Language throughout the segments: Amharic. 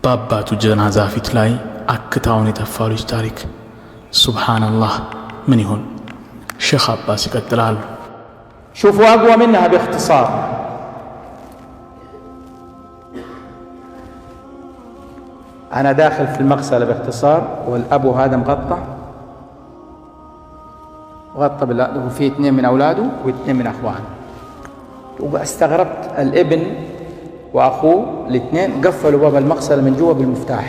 በአባቱ ጀናዛ ፊት ላይ አክታውን የተፋው ልጅ ታሪክ ሱብሃንአላህ ምን ይሆን? ሼኽ አባስ ይቀጥላሉ። شوفوا أقوى منها باختصار. أنا داخل في المغسلة باختصار والأبو هذا مغطى بالله، وفي 2 من أولاده و2 من أخوانه. واستغربت الابن وأخوه الاثنين قفلوا باب المغسلة من جوا بالمفتاح.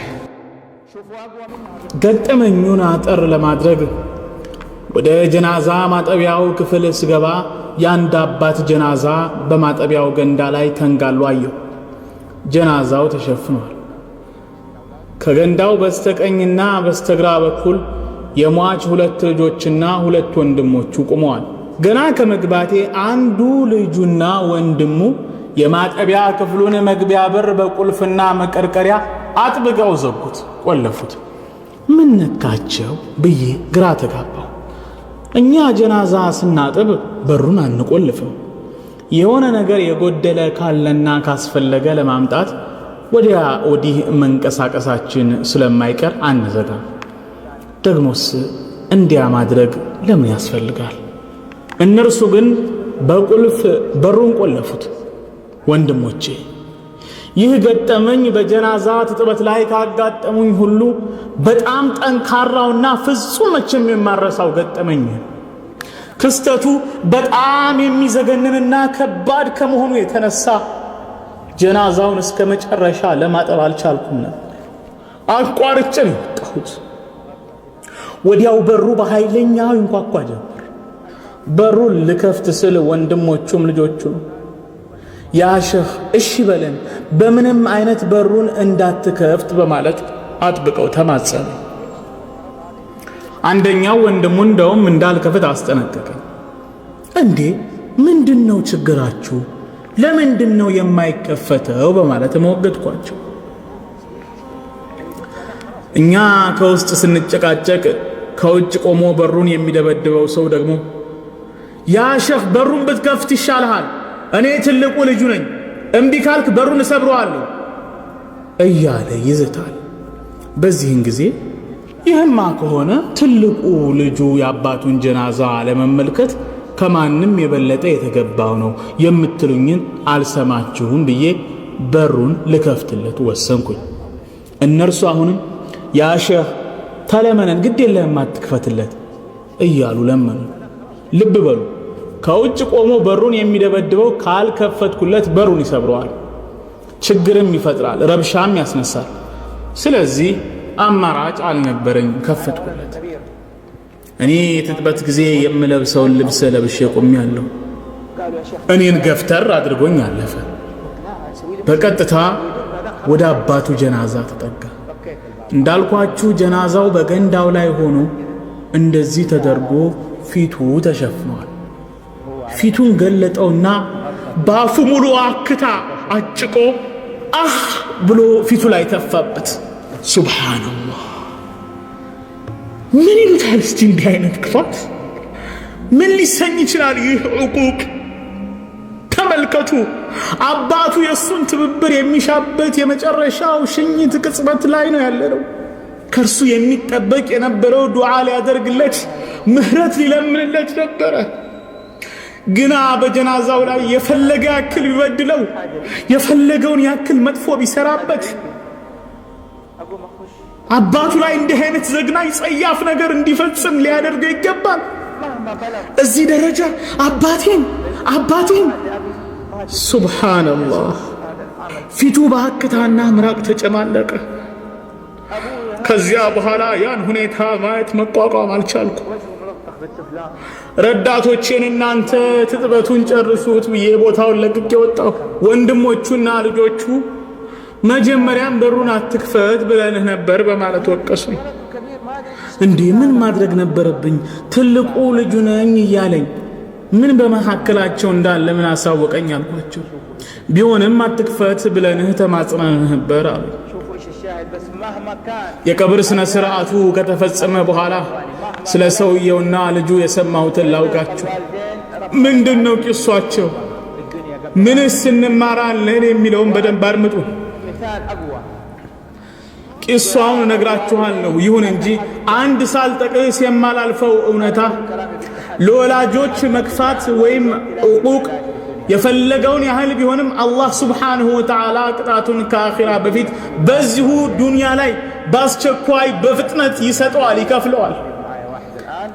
ገጠመኙን አጠር ለማድረግ ወደ ጀናዛ ማጠቢያው ክፍል ስገባ ያንድ አባት ጀናዛ በማጠቢያው ገንዳ ላይ ተንጋሎ አየሁ። ጀናዛው ተሸፍኗል። ከገንዳው በስተቀኝና በስተግራ በኩል የሟች 2 ልጆችና 2 ወንድሞቹ ቆመዋል። ገና ከመግባቴ አንዱ ልጁና ወንድሙ የማጠቢያ ክፍሉን መግቢያ በር በቁልፍና መቀርቀሪያ አጥብቀው ዘጉት፣ ቆለፉት። ምን ነካቸው ብዬ ግራ ተጋባሁ። እኛ ጀናዛ ስናጥብ በሩን አንቆልፍም። የሆነ ነገር የጎደለ ካለና ካስፈለገ ለማምጣት ወዲያ ወዲህ መንቀሳቀሳችን ስለማይቀር አንዘጋም። ደግሞስ እንዲያ ማድረግ ለምን ያስፈልጋል? እነርሱ ግን በቁልፍ በሩን ቆለፉት። ወንድሞቼ፣ ይህ ገጠመኝ በጀናዛ ትጥበት ላይ ካጋጠሙኝ ሁሉ በጣም ጠንካራውና ፍጹም መቼም የማረሳው ገጠመኝ። ክስተቱ በጣም የሚዘገንንና ከባድ ከመሆኑ የተነሳ ጀናዛውን እስከ መጨረሻ ለማጠብ አልቻልኩም ነበር። አቋርጬ ነው የወጣሁት። ወዲያው በሩ በኃይለኛው ይንኳኳ ጀመር። በሩን ልከፍት ስል ወንድሞቹም ልጆቹም ያ ሼኽ እሺ በለን፣ በምንም አይነት በሩን እንዳትከፍት በማለት አጥብቀው ተማጸኑ። አንደኛው ወንድሙ እንደውም እንዳልከፍት አስጠነቀቀኝ። እንዴ ምንድነው ችግራችሁ? ለምንድነው የማይከፈተው? በማለት ሞገድኳቸው። እኛ ከውስጥ ስንጨቃጨቅ ከውጭ ቆሞ በሩን የሚደበድበው ሰው ደግሞ ያ ሼኽ በሩን ብትከፍት ይሻልሃል፣ እኔ ትልቁ ልጁ ነኝ፣ እምቢ ካልክ በሩን እሰብረዋለሁ እያለ ይዝታል። በዚህን ጊዜ ይህማ ከሆነ ትልቁ ልጁ የአባቱን ጀናዛ ለመመልከት ከማንም የበለጠ የተገባው ነው የምትሉኝን አልሰማችሁም ብዬ በሩን ልከፍትለት ወሰንኩኝ። እነርሱ አሁንም ያ ሼኽ ተለመነን፣ ግድ የለህም አትክፈትለት እያሉ ለመኑ። ልብ በሉ፣ ከውጭ ቆሞ በሩን የሚደበድበው ካልከፈትኩለት በሩን ይሰብረዋል፣ ችግርም ይፈጥራል፣ ረብሻም ያስነሳል። ስለዚህ አማራጭ አልነበረኝ፣ ከፈትኩለት። እኔ የትጥበት ጊዜ የምለብሰውን ልብስ ለብሼ ቆሜያለሁ። እኔን ገፍተር አድርጎኝ አለፈ። በቀጥታ ወደ አባቱ ጀናዛ ተጠጋ። እንዳልኳችሁ ጀናዛው በገንዳው ላይ ሆኖ እንደዚህ ተደርጎ ፊቱ ተሸፍኗል። ፊቱን ገለጠውና ባፉ ሙሉ አክታ አጭቆ አህ ብሎ ፊቱ ላይ ተፋበት። ሱብሃንአላህ! ምን ይሉታል እስቲ እንዲህ አይነት ክፋት ምን ሊሰኝ ይችላል? ይህ ዕቁቅ ተመልከቱ። አባቱ የሱን ትብብር የሚሻበት የመጨረሻው ሽኝት ቅጽበት ላይ ነው ያለነው። ከርሱ የሚጠበቅ የነበረው ዱዓ ሊያደርግለት፣ ምህረት ሊለምንለት ነበረ። ግና በጀናዛው ላይ የፈለገ ያክል ቢበድለው፣ የፈለገውን ያክል መጥፎ ቢሰራበት አባቱ ላይ እንዲህ አይነት ዘግናኝ ጸያፍ ነገር እንዲፈጽም ሊያደርገው ይገባል። እዚህ ደረጃ አባቴን ሱብሃንአላህ! ፊቱ በአክታና ምራቅ ተጨማለቀ። ከዚያ በኋላ ያን ሁኔታ ማየት መቋቋም አልቻልኩ። ረዳቶቼን እናንተ ትጥበቱን ጨርሱት ብዬ ቦታውን ለቅቄ ወጣሁ። ወንድሞቹና ልጆቹ መጀመሪያም በሩን አትክፈት ብለንህ ነበር በማለት ወቀሱኝ። እንዴ ምን ማድረግ ነበረብኝ? ትልቁ ልጁ ነኝ እያለኝ ምን በመካከላቸው እንዳለ ምን አሳወቀኝ አልኳቸው። ቢሆንም አትክፈት ብለንህ ተማጽነንህ ነበር አሉ። የቀብር ስነ ስርዓቱ ከተፈጸመ በኋላ ስለ ሰውየውና ልጁ የሰማሁትን ላውቃችሁ። ምንድነው ቂሷቸው? ምንስ እንማራለን የሚለውን በደንብ አድምጡ። ቂሷውን ነግራችኋለሁ። ይሁን እንጂ አንድ ሳልጠቅስ የማላልፈው እውነታ ለወላጆች መክፋት ወይም ዕቁቅ የፈለገውን ያህል ቢሆንም አላህ ሱብሓነሁ ወተዓላ ቅጣቱን ከአኺራ በፊት በዚሁ ዱንያ ላይ በአስቸኳይ በፍጥነት ይሰጠዋል፣ ይከፍለዋል።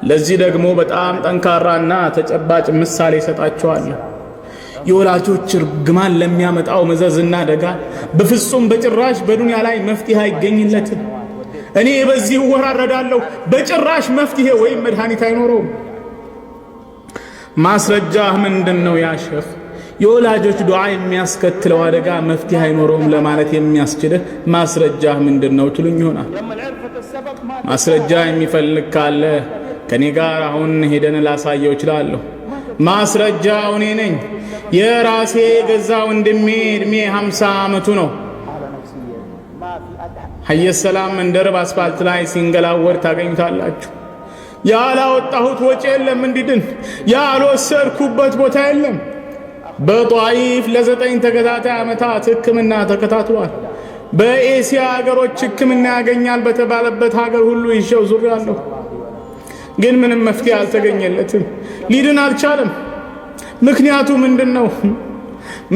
ለዚህ ደግሞ በጣም ጠንካራና ተጨባጭ ምሳሌ ይሰጣቸዋለሁ። የወላጆች እርግማን ለሚያመጣው መዘዝና አደጋ በፍጹም በጭራሽ በዱንያ ላይ መፍትሄ አይገኝለትም። እኔ በዚህ እወራረዳለሁ፣ በጭራሽ መፍትሄ ወይም መድኃኒት አይኖረውም። ማስረጃህ ምንድነው ያ ሼኽ? የወላጆች ዱዓ የሚያስከትለው አደጋ መፍትሄ አይኖረውም ለማለት የሚያስችልህ ማስረጃህ ምንድነው ትሉኝ ይሆናል። ማስረጃ የሚፈልግ ካለ ከኔ ጋር አሁን ሄደን ላሳየው እችላለሁ። ማስረጃው እኔ ነኝ። የራሴ ገዛ ወንድሜ እድሜ 50 ዓመቱ ነው። ሐየ ሰላም መንደር በአስፋልት ላይ ሲንገላወድ ታገኙታላችሁ። ያላወጣሁት ወጪ የለም እንዲድን፣ ያልወሰድኩበት ቦታ የለም። በጧይፍ ለ9 ተከታታይ ዓመታት ሕክምና ተከታትሏል። በኤሲያ ሀገሮች ሕክምና ያገኛል በተባለበት ሀገር ሁሉ ይዤው ዙሬያለሁ። ግን ምንም መፍትሄ አልተገኘለትም። ሊድን አልቻለም። ምክንያቱ ምንድነው?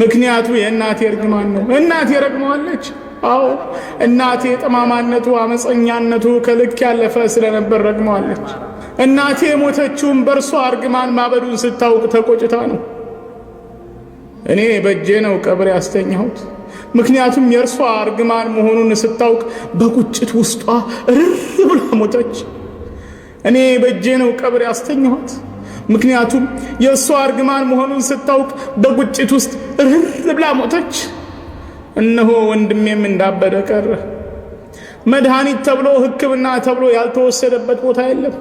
ምክንያቱ የእናቴ እርግማን ነው። እናቴ ረግመዋለች። አዎ እናቴ ጠማማነቱ፣ አመፀኛነቱ ከልክ ያለፈ ስለነበር ረግመዋለች። እናቴ ሞተችውም በእርሷ እርግማን ማበዱን ስታውቅ ተቆጭታ ነው። እኔ በእጄ ነው ቀብር ያስተኛሁት። ምክንያቱም የእርሷ እርግማን መሆኑን ስታውቅ በቁጭት ውስጧ እርር ብላ ሞተች። እኔ በእጄ ነው ቀብር ያስተኛሁት። ምክንያቱም የእሷ እርግማን መሆኑን ስታውቅ በቁጭት ውስጥ እርር ብላ ሞተች። እነሆ ወንድሜም እንዳበደ ቀረ። መድኃኒት ተብሎ ሕክምና ተብሎ ያልተወሰደበት ቦታ የለም።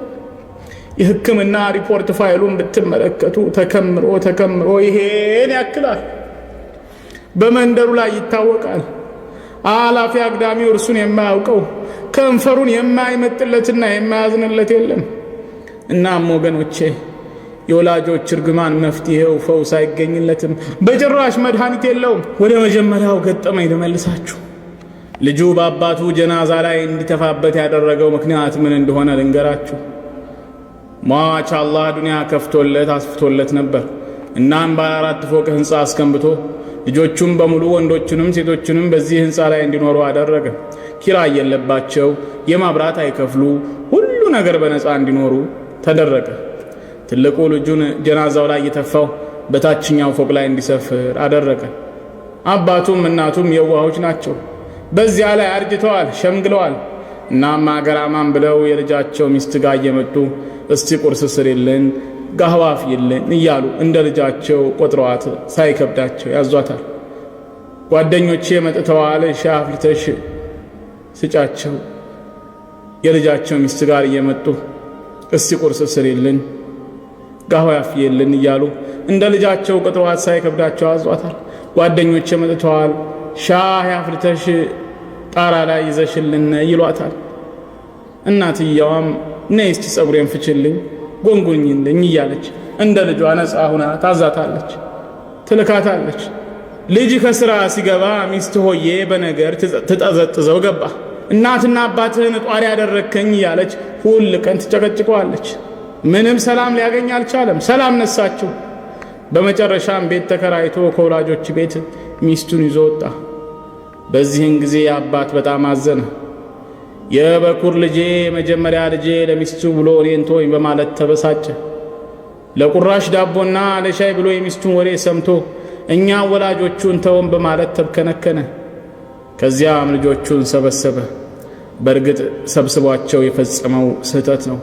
የሕክምና ሪፖርት ፋይሉን ብትመለከቱ ተከምሮ ይሄን ያክላል። በመንደሩ ላይ ይታወቃል። አላፊ አግዳሚው እርሱን የማያውቀው ከንፈሩን የማይመጥለትና የማያዝንለት የለም። እናም ወገኖቼ የወላጆች እርግማን መፍትሄው ፈውስ አይገኝለትም፣ በጭራሽ መድኃኒት የለውም። ወደ መጀመሪያው ገጠመኝ ልመልሳችሁ። ልጁ በአባቱ ጀናዛ ላይ እንዲተፋበት ያደረገው ምክንያት ምን እንደሆነ ልንገራችሁ። ሟች አላህ ዱንያ ከፍቶለት አስፍቶለት ነበር። እናም ባለ 4 ፎቅ ህንፃ አስከንብቶ ልጆቹም በሙሉ ወንዶቹንም ሴቶቹንም በዚህ ህንፃ ላይ እንዲኖሩ አደረገ። ኪራይ የለባቸው፣ የማብራት አይከፍሉ፣ ሁሉ ነገር በነፃ እንዲኖሩ ተደረገ። ትልቁ ልጁን ጀናዛው ላይ የተፋው በታችኛው ፎቅ ላይ እንዲሰፍር አደረገ። አባቱም እናቱም የዋሆች ናቸው። በዚያ ላይ አርጅተዋል፣ ሸምግለዋል። እናም አገራማን ብለው የልጃቸው ሚስት ጋር እየመጡ እስቲ ቁርስ ስሪልን፣ ጋህዋ አፍይልን እያሉ እንደ ልጃቸው ቆጥረዋት ሳይከብዳቸው ያዟታል። ጓደኞቼ መጥተዋል፣ ሻይ አፍልተሽ ስጫቸው። የልጃቸው ሚስት ጋር እየመጡ እስቲ ቁርስ ስሪልን፣ ጋህዋ አፍይልን እያሉ እንደ ልጃቸው ቆጥረዋት ሳይከብዳቸው ያዟታል። ጓደኞቼ መጥተዋል፣ ሻይ አፍልተሽ ጣራ ላይ ይዘሽልን ይሏታል። እናትየዋም ነይ እስቲ ጸጉሬን ፍችልኝ፣ ጎንጉኝልኝ እያለች እንደ ልጇ ነፃ ሁና ታዛታለች፣ ትልካታለች። ልጅ ከስራ ሲገባ ሚስት ሆዬ በነገር ትጠዘጥዘው ገባ፣ እናትና አባትህን ጧሪ ያደረከኝ እያለች ሁል ቀን ትጨቀጭቀዋለች። ምንም ሰላም ሊያገኝ አልቻለም። ሰላም ነሳችው። በመጨረሻም ቤት ተከራይቶ ከወላጆች ቤት ሚስቱን ይዞ ወጣ። በዚህን ጊዜ አባት በጣም አዘነ። የበኩር ልጄ መጀመሪያ ልጄ ለሚስቱ ብሎ እኔን ተወኝ በማለት ተበሳጨ። ለቁራሽ ዳቦና ለሻይ ብሎ የሚስቱን ወሬ ሰምቶ እኛ ወላጆቹን ተወን በማለት ተብከነከነ። ከዚያም ልጆቹን ሰበሰበ። በእርግጥ ሰብስቧቸው የፈጸመው ስህተት ነው።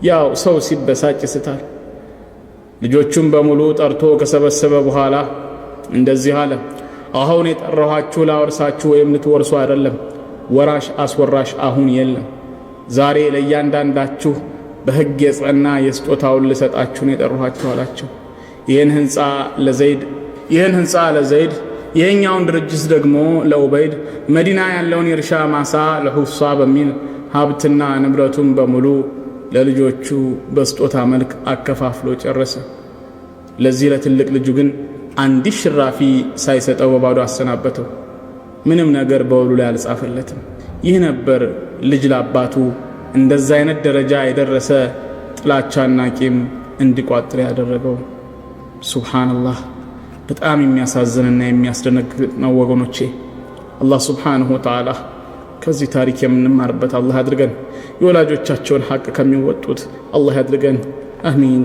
ያው ሰው ሲበሳጭ ይስታል። ልጆቹን በሙሉ ጠርቶ ከሰበሰበ በኋላ እንደዚህ አለ። አሁን የጠራኋችሁ ላወርሳችሁ ወይም ልትወርሱ አይደለም። ወራሽ አስወራሽ አሁን የለም። ዛሬ ለእያንዳንዳችሁ በሕግ የጸና የስጦታውን ልሰጣችሁ ነው የጠራኋችሁ አላቸው። ይህን ህንፃ ለዘይድ፣ ይሄኛውን ድርጅት ደግሞ ለኡበይድ፣ መዲና ያለውን የእርሻ ማሳ ለሁሳ በሚል ሀብትና ንብረቱን በሙሉ ለልጆቹ በስጦታ መልክ አከፋፍሎ ጨረሰ። ለዚህ ለትልቅ ልጁ ግን አንዲት ሽራፊ ሳይሰጠው በባዶ አሰናበተው። ምንም ነገር በውሉ ላይ አልጻፈለትም። ይህ ነበር ልጅ ለአባቱ እንደዛ አይነት ደረጃ የደረሰ ጥላቻና ቂም እንዲቋጥር ያደረገው። ሱብሃንአላህ በጣም የሚያሳዝንና የሚያስደነግጥ ነው ወገኖቼ። አላህ ሱብሓነሁ ወተዓላ ከዚህ ታሪክ የምንማርበት አላህ አድርገን። የወላጆቻቸውን ሐቅ ከሚወጡት አላህ ያድርገን። አሚን።